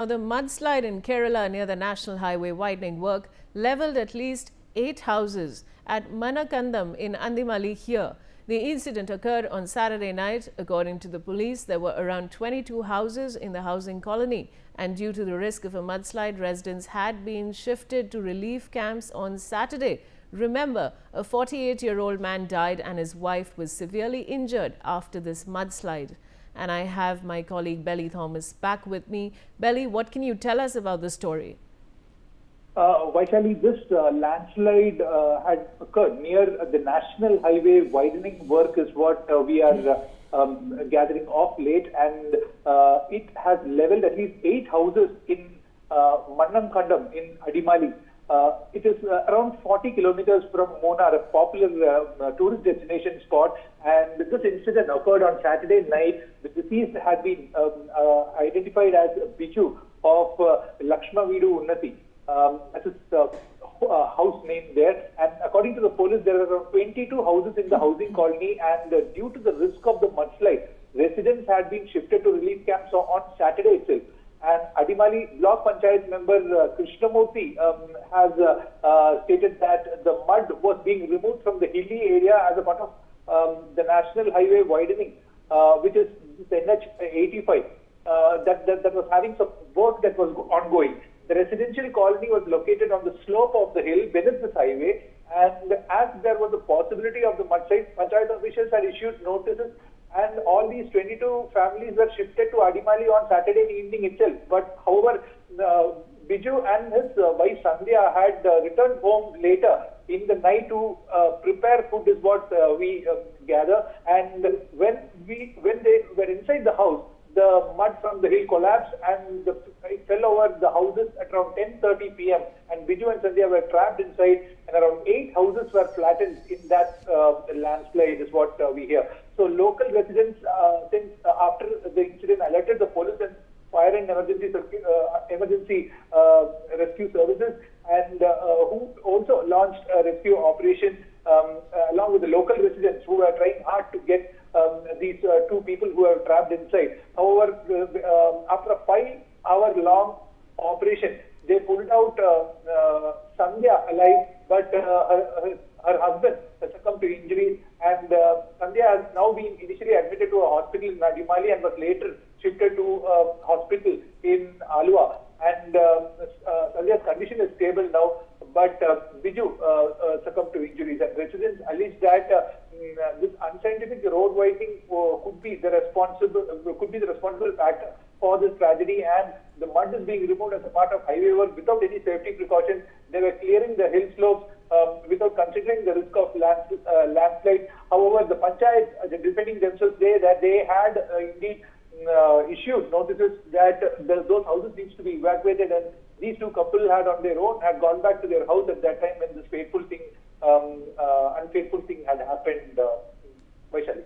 Now, the mudslide in Kerala near the National Highway widening work leveled at least 8 houses at Mannamkandam in Adimali here. The incident occurred on Saturday night. According to the police, there were around 22 houses in the housing colony, and due to the risk of a mudslide, residents had been shifted to relief camps on Saturday. Remember, a 48-year-old man died and his wife was severely injured after this mudslide. And I have my colleague Belly Thomas back with me. Belly, what can you tell us about the story? Vaishali, this landslide had occurred near the National Highway widening work is what we are gathering off late, and it has leveled at least 8 houses in Mannamkandam in Adimali. It is around 40 kilometers from Munnar, a popular tourist destination spot, and this incident occurred on Saturday night. The deceased had been identified as Biju of Lakshma Vidu Unnati. That's his house name there, and according to the police, there are around 22 houses in the housing colony, and due to the risk of the mudslide, residents had been shifted to relief camps on Saturday itself. And Adimali Block Panchayat member Krishnamurthy has stated that the mud was being removed from the hilly area as a part of the National Highway widening, which is NH 85, that was having some work that was ongoing. The residential colony was located on the slope of the hill beneath this highway, and as there was a possibility of the mudslide, Panchayat officials had issued notices, and all these 22 families were shifted to Adimali on Saturday evening itself. But however, Biju and his wife Sandhya had returned home later in the night to prepare food, is what we gather. And when they were inside the house, the mud from the hill collapsed and it fell over the houses at around 10:30 p.m. and Biju and Sandhya were trapped inside, and around 8 houses were flattened in that landslide, is what we hear. So local residents, since after the incident, alerted the police and fire and emergency rescue services, and who also launched a rescue operation along with the local residents who were trying hard to get these 2 people who were trapped inside. However, after a 5-hour-long operation, they pulled out Sandhya alive, but her husband has succumbed to injuries, and Sandhya has now been initially admitted to a hospital in Adimali and was later shifted to a hospital in Alua. And Sandhya's condition is stable now, but Biju succumbed to injuries, and residents allege that this unscientific road widening could be the responsible factor for this tragedy, and the mud is being removed as a part of highway work without any safety precautions. They were clearing the hill slopes without considering the risk of landslide. However, the panchayat, defending themselves, say that they had indeed issued notices that those houses needs to be evacuated, and these 2 couples had on their own had gone back to their house at that time when this unfaithful thing had happened. Vaishali.